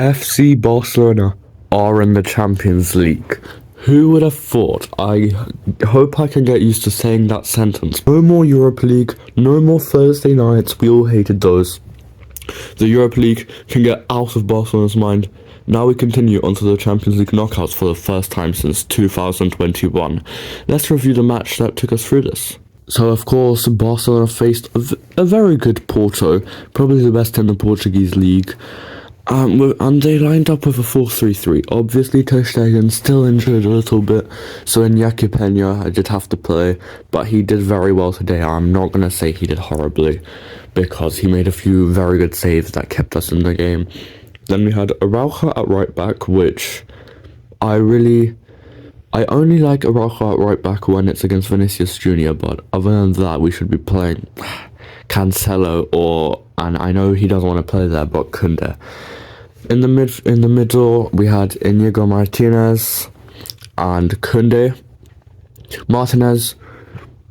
FC Barcelona are in the Champions League. Who would have thought? I hope I can get used to saying that sentence. No more Europa League, no more Thursday nights, we all hated those. The Europa League can get out of Barcelona's mind. Now we continue onto the Champions League knockouts for the first time since 2021. Let's review the match that took us through this. So of course, Barcelona faced a very good Porto, probably the best in the Portuguese league. And they lined up with a 4-3-3. Obviously, Ter Stegen still injured a little bit, so Iñaki Peña did have to play, but he did very well today. I'm not going to say he did horribly, because he made a few very good saves that kept us in the game. Then we had Araujo at right back, which I only like Araujo at right back when it's against Vinicius Jr., but other than that, we should be playing Cancelo and I know he doesn't want to play there, but Koundé. In the middle, we had Inigo Martinez and Koundé. Martinez,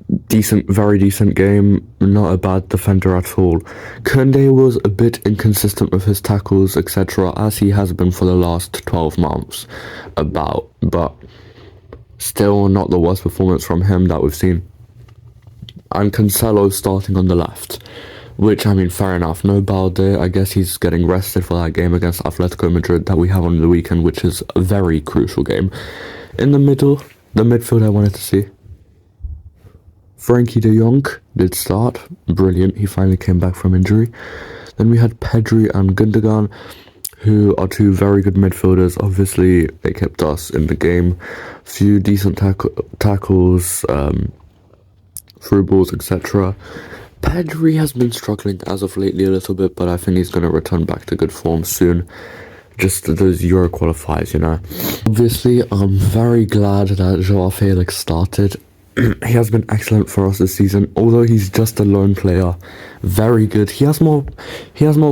very decent game, not a bad defender at all. Koundé was a bit inconsistent with his tackles, etc., as he has been for the last 12 months, but still not the worst performance from him that we've seen. And Cancelo starting on the left, which, I mean, fair enough. No Balde, I guess he's getting rested for that game against Atletico Madrid that we have on the weekend, which is a very crucial game. In the middle, the midfield I wanted to see. Frankie de Jong did start. Brilliant, he finally came back from injury. Then we had Pedri and Gundogan, who are two very good midfielders. Obviously, they kept us in the game. Few decent tackles, through balls, etc. Pedri has been struggling as of lately a little bit, but I think he's going to return back to good form soon. Just those Euro qualifiers, you know. Obviously, I'm very glad that Joao Felix started. He has been excellent for us this season, although he's just a lone player. Very good. He has more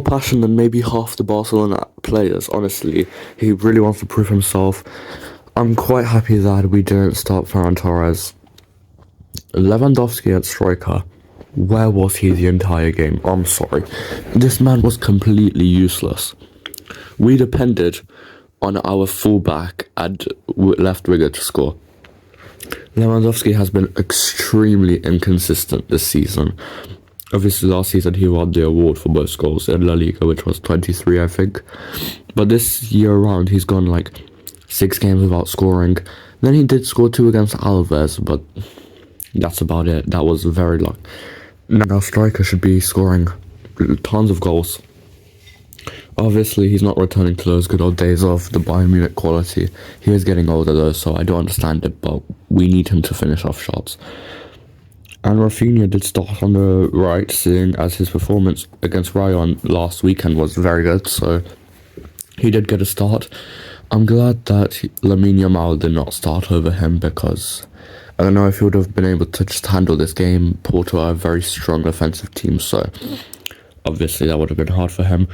passion than maybe half the Barcelona players, honestly. He really wants to prove himself. I'm quite happy that we didn't start Ferran Torres. Lewandowski at striker. Where was he the entire game? I'm sorry. This man was completely useless. We depended on our fullback and left winger to score. Lewandowski has been extremely inconsistent this season. Obviously, last season he won the award for most goals in La Liga, which was 23, I think. But this year around, he's gone like 6 games without scoring. Then he did score 2 against Alves, but that's about it. That was very luck. Now striker should be scoring tons of goals. Obviously, he's not returning to those good old days of the Bayern Munich quality. He is getting older though, so I don't understand it, but we need him to finish off shots. And Rafinha did start on the right, seeing as his performance against Rayon last weekend was very good, so he did get a start. I'm glad that Lamine Yamal did not start over him, because I don't know if he would have been able to just handle this game. Porto are a very strong offensive team, so obviously that would have been hard for him.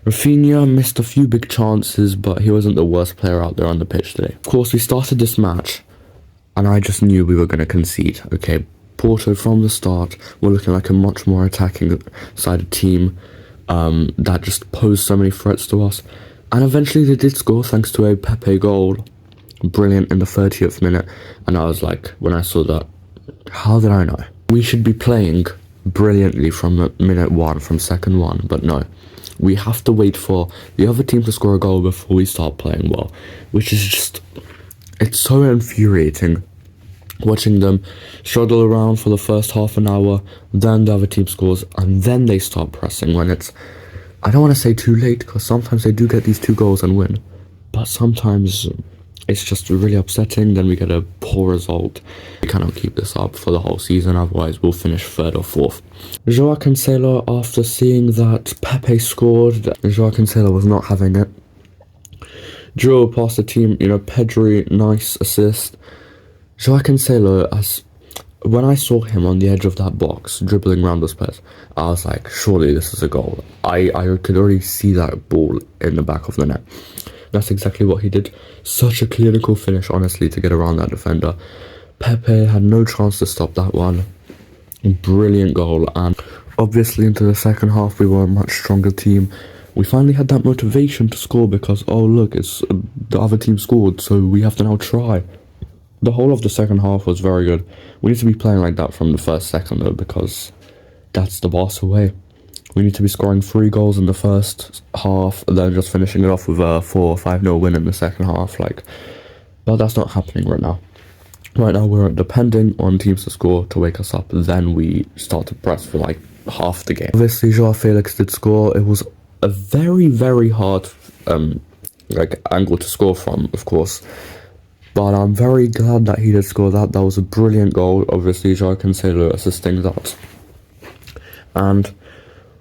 Rafinha missed a few big chances, but he wasn't the worst player out there on the pitch today. Of course, we started this match, and I just knew we were going to concede. Okay, Porto from the start were looking like a much more attacking-sided team that just posed so many threats to us. And eventually they did score thanks to a Pepe goal. Brilliant in the 30th minute. And I was like, when I saw that, how did I know? We should be playing brilliantly from minute 1, from second 1, but no. We have to wait for the other team to score a goal before we start playing well, which is just, it's so infuriating watching them struggle around for the first half an hour, then the other team scores, and then they start pressing when it's, I don't want to say too late, because sometimes they do get these 2 goals and win, but sometimes it's just really upsetting. Then we get a poor result. We cannot keep this up for the whole season, otherwise we'll finish 3rd or 4th. Joao Cancelo, after seeing that Pepe scored, Joao Cancelo was not having it. Drew past the team, Pedri, nice assist. Joao Cancelo, when I saw him on the edge of that box, dribbling around those players, I was like, surely this is a goal. I could already see that ball in the back of the net. That's exactly what he did. Such a clinical finish, honestly, to get around that defender. Pepe had no chance to stop that one. Brilliant goal. And obviously into the second half, we were a much stronger team. we finally had that motivation to score because, oh look, it's the other team scored, so we have to now try. The whole of the second half was very good. We need to be playing like that from the first second though, because that's the Barca way. We need to be scoring 3 goals in the first half and then just finishing it off with a 4 or 5-0 win in the second half. But that's not happening right now. Right now we're depending on teams to score to wake us up. Then we start to press for like half the game. Obviously, Joao Felix did score. It was a very, very hard angle to score from, of course. But I'm very glad that he did score that. That was a brilliant goal. Obviously, Joao Cancelo assisting that. And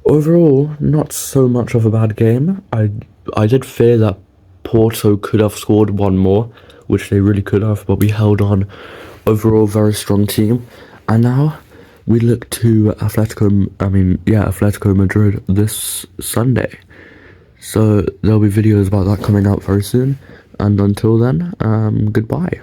overall, not so much of a bad game. I did fear that Porto could have scored one more, which they really could have, but we held on. Overall, very strong team. And now we look to Atletico Madrid this Sunday. So there'll be videos about that coming out very soon. And until then, goodbye.